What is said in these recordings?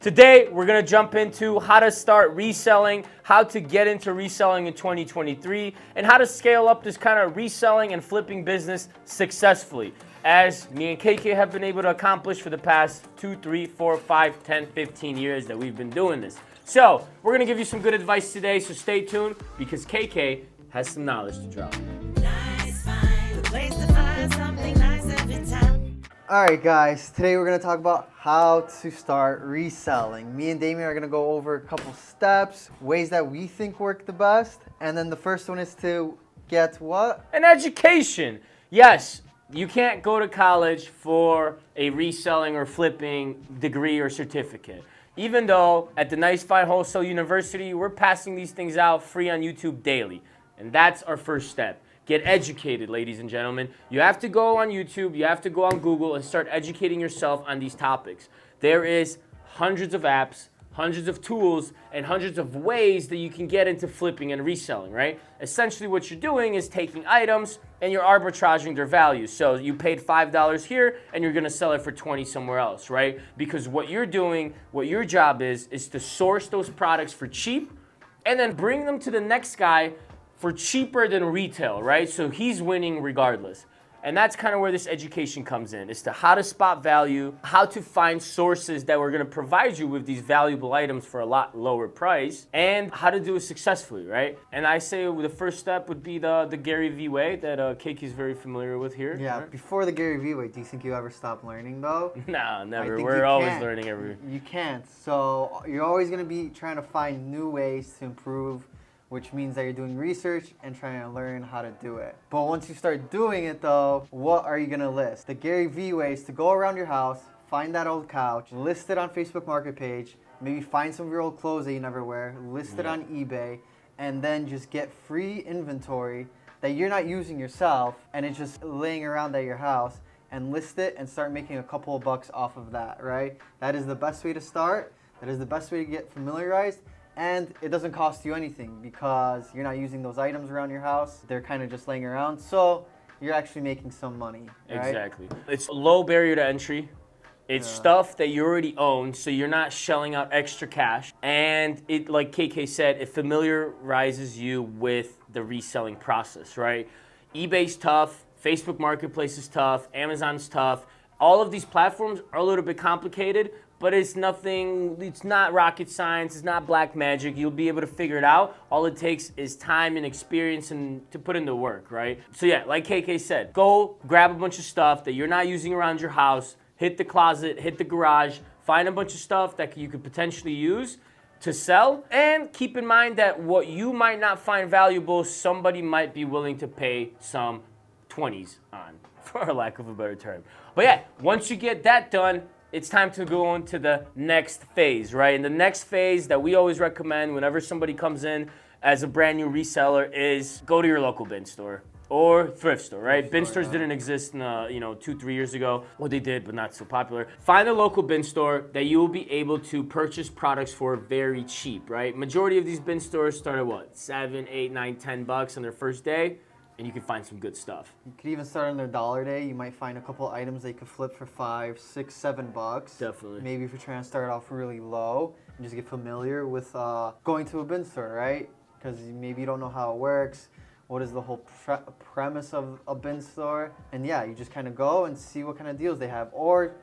Today, we're gonna jump into how to start reselling, how to get into reselling in 2023, and how to scale up this kind of reselling and flipping business successfully, as me and KK have been able to accomplish for the past 2, 3, 4, 5, 10, 15 years that we've been doing this. So, we're gonna give you some good advice today, so stay tuned, because KK has some knowledge to drop. Alright guys, today we're going to talk about how to start reselling. Me and Damien are going to go over a couple steps, ways that we think work the best, and then the first one is to get what? An education. Yes, you can't go to college for a reselling or flipping degree or certificate. Even though at the Nice Fine Wholesale University, we're passing these things out free on YouTube daily. And that's our first step. Get educated, ladies and gentlemen. You have to go on YouTube, you have to go on Google and start educating yourself on these topics. There is hundreds of apps, hundreds of tools, and hundreds of ways that you can get into flipping and reselling, right? Essentially what you're doing is taking items and you're arbitraging their value. So you paid $5 here and you're gonna sell it for 20 somewhere else, right? Because what you're doing, what your job is to source those products for cheap and then bring them to the next guy for cheaper than retail, right? So he's winning regardless. And that's kind of where this education comes in, is to how to spot value, how to find sources that were gonna provide you with these valuable items for a lot lower price, and how to do it successfully, right? And I say the first step would be the Gary Vee Way that Keiki is very familiar with here. Yeah, right? Before the Gary Vee Way, do you think you ever stop learning though? No, never. We're always learning You can't. So you're always gonna be trying to find new ways to improve, which means that you're doing research and trying to learn how to do it. But once you start doing it though, what are you gonna list? The Gary Vee way is to go around your house, find that old couch, list it on Facebook Market page, maybe find some of your old clothes that you never wear, list it on eBay, and then just get free inventory that you're not using yourself and it's just laying around at your house, and list it and start making a couple of bucks off of that, right? That is the best way to start. That is the best way to get familiarized. And it doesn't cost you anything because you're not using those items around your house. They're kind of just laying around. So you're actually making some money. Right? Exactly. It's low barrier to entry. It's stuff that you already own, so you're not shelling out extra cash. And it, like KK said, it familiarizes you with the reselling process, right? eBay's tough. Facebook Marketplace is tough. Amazon's tough. All of these platforms are a little bit complicated, but it's nothing, it's not rocket science, it's not black magic. You'll be able to figure it out. All it takes is time and experience and to put in the work, right? So yeah, like KK said, go grab a bunch of stuff that you're not using around your house, hit the closet, hit the garage, find a bunch of stuff that you could potentially use to sell, and keep in mind that what you might not find valuable, somebody might be willing to pay some 20s on, for lack of a better term. But yeah, once you get that done, it's time to go on to the next phase, right? And the next phase that we always recommend whenever somebody comes in as a brand new reseller is go to your local bin store or thrift store, right? Bin stores didn't exist in, 2-3 years ago. Well, they did, but not so popular. Find a local bin store that you will be able to purchase products for very cheap, right? Majority of these bin stores start at what? 7, 8, 9, 10 bucks on their first day. And you can find some good stuff. You could even start on their dollar day. You might find a couple items they could flip for $5, $6, $7. Definitely. Maybe if you're trying to start off really low and just get familiar with going to a bin store, right? Because maybe you don't know how it works. What is the whole premise of a bin store? And yeah, you just kind of go and see what kind of deals they have. Or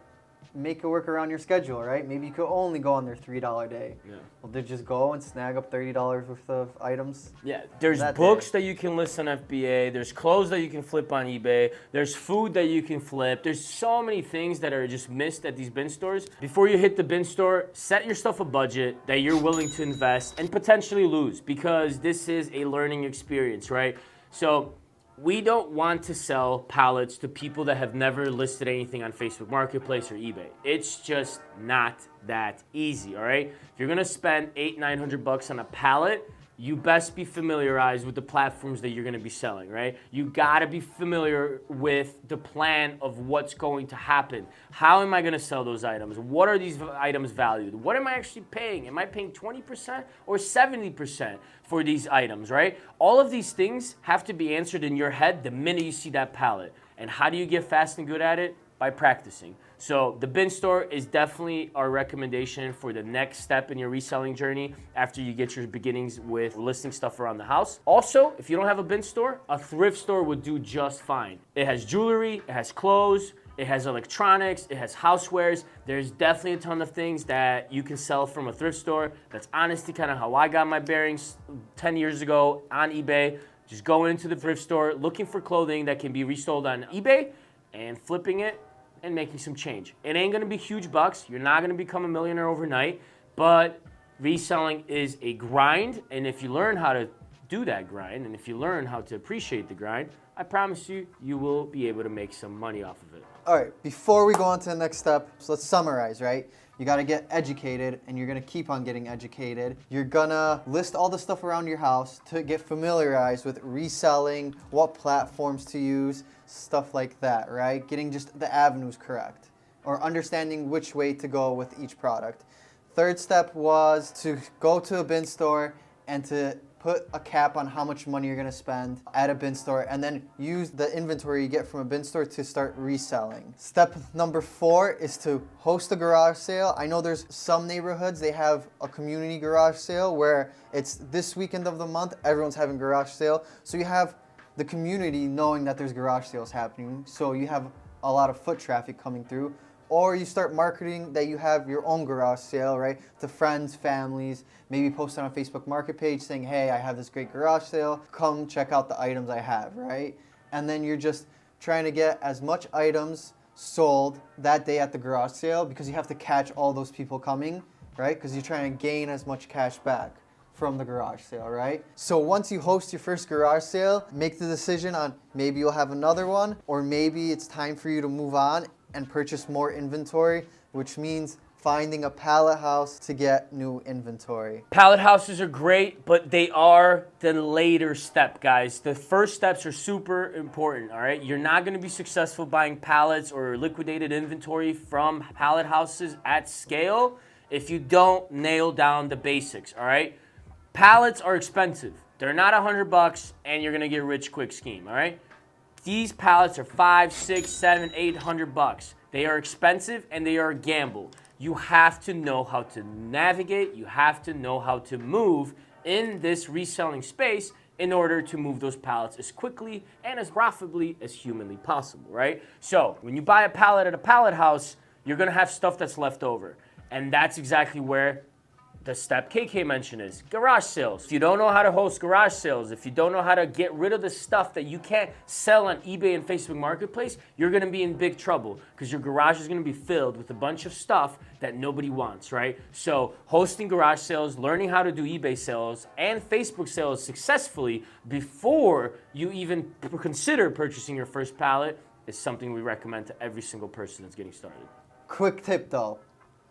make it work around your schedule, right? Maybe you could only go on their $3 day. Yeah. Well, they just go and snag up $30 worth of items. Yeah, there's books that you can list on FBA. There's clothes that you can flip on eBay. There's food that you can flip. There's so many things that are just missed at these bin stores. Before you hit the bin store, set yourself a budget that you're willing to invest and potentially lose, because this is a learning experience, right? So we don't want to sell pallets to people that have never listed anything on Facebook Marketplace or eBay. It's just not that easy, all right? If you're gonna spend $800-900 on a pallet, you best be familiarized with the platforms that you're gonna be selling, right? You gotta be familiar with the plan of what's going to happen. How am I gonna sell those items? What are these items valued? What am I actually paying? Am I paying 20% or 70% for these items, right? All of these things have to be answered in your head the minute you see that pallet. And how do you get fast and good at it? By practicing. So the bin store is definitely our recommendation for the next step in your reselling journey after you get your beginnings with listing stuff around the house. Also, if you don't have a bin store, a thrift store would do just fine. It has jewelry, it has clothes, it has electronics, it has housewares. There's definitely a ton of things that you can sell from a thrift store. That's honestly kind of how I got my bearings 10 years ago on eBay. Just going into the thrift store, looking for clothing that can be resold on eBay and flipping it and making some change. It ain't gonna be huge bucks. You're not gonna become a millionaire overnight, but reselling is a grind. And if you learn how to do that grind, and if you learn how to appreciate the grind, I promise you, you will be able to make some money off of it. All right, before we go on to the next step, so let's summarize, right? You gotta get educated, and you're gonna keep on getting educated. You're gonna list all the stuff around your house to get familiarized with reselling, what platforms to use, stuff like that, right? Getting just the avenues correct, or understanding which way to go with each product. Third step was to go to a bin store and to put a cap on how much money you're gonna spend at a bin store, and then use the inventory you get from a bin store to start reselling. Step number 4 is to host a garage sale. I know there's some neighborhoods, they have a community garage sale where it's this weekend of the month, everyone's having garage sale. So you have the community knowing that there's garage sales happening, so you have a lot of foot traffic coming through. Or you start marketing that you have your own garage sale, right? To friends, families, maybe post it on a Facebook market page saying, hey, I have this great garage sale. Come check out the items I have, right? And then you're just trying to get as much items sold that day at the garage sale, because you have to catch all those people coming, right? Because you're trying to gain as much cash back from the garage sale, right? So once you host your first garage sale, make the decision on maybe you'll have another one, or maybe it's time for you to move on and purchase more inventory, which means finding a pallet house to get new inventory. Pallet houses are great, but they are the later step, guys. The first steps are super important, all right? You're not gonna be successful buying pallets or liquidated inventory from pallet houses at scale if you don't nail down the basics, all right? Pallets are expensive. They're not $100 and you're gonna get rich quick scheme, all right? These pallets are $500, $600, $700, $800. They are expensive and they are a gamble. You have to know how to navigate. You have to know how to move in this reselling space in order to move those pallets as quickly and as profitably as humanly possible, right? So when you buy a pallet at a pallet house, you're gonna have stuff that's left over. And that's exactly where the step KK mentioned is garage sales. If you don't know how to host garage sales, if you don't know how to get rid of the stuff that you can't sell on eBay and Facebook Marketplace, you're gonna be in big trouble, because your garage is gonna be filled with a bunch of stuff that nobody wants, right? So hosting garage sales, learning how to do eBay sales and Facebook sales successfully before you even consider purchasing your first pallet is something we recommend to every single person that's getting started. Quick tip though.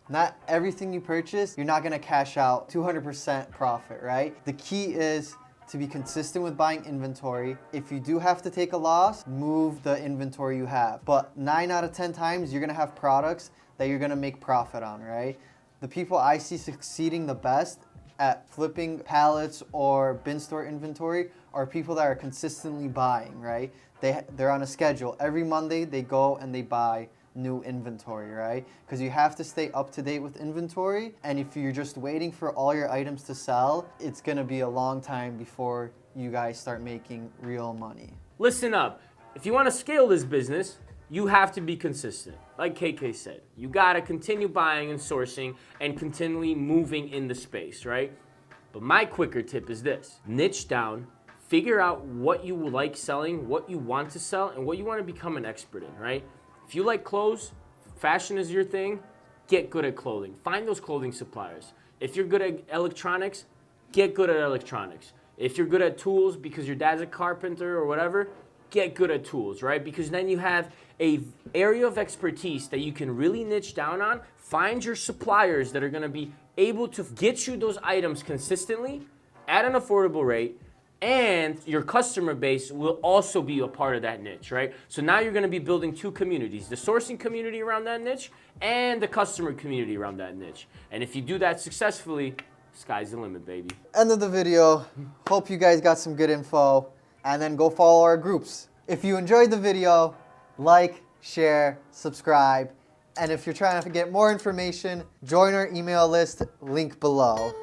Not everything you purchase, you're not gonna cash out 200% profit, right? The key is to be consistent with buying inventory. If you do have to take a loss, move the inventory you have. But 9 out of 10 times, you're gonna have products that you're gonna make profit on, right? The people I see succeeding the best at flipping pallets or bin store inventory are people that are consistently buying, right? They're on a schedule. Every Monday, they go and they buy new inventory, right? Because you have to stay up to date with inventory, and if you're just waiting for all your items to sell, it's gonna be a long time before you guys start making real money. Listen up. If you want to scale this business, you have to be consistent. Like KK said, you gotta continue buying and sourcing and continually moving in the space, right? But my quicker tip is this: niche down, figure out what you like selling, what you want to sell, and what you want to become an expert in, right? If you like clothes, fashion is your thing, get good at clothing. Find those clothing suppliers. If you're good at electronics, get good at electronics. If you're good at tools because your dad's a carpenter or whatever, get good at tools, right? Because then you have an area of expertise that you can really niche down on. Find your suppliers that are gonna be able to get you those items consistently at an affordable rate, and your customer base will also be a part of that niche, right? So now you're gonna be building two communities, the sourcing community around that niche and the customer community around that niche. And if you do that successfully, sky's the limit, baby. End of the video. Hope you guys got some good info, and then go follow our groups. If you enjoyed the video, like, share, subscribe, And if you're trying to get more information, join our email list, link below.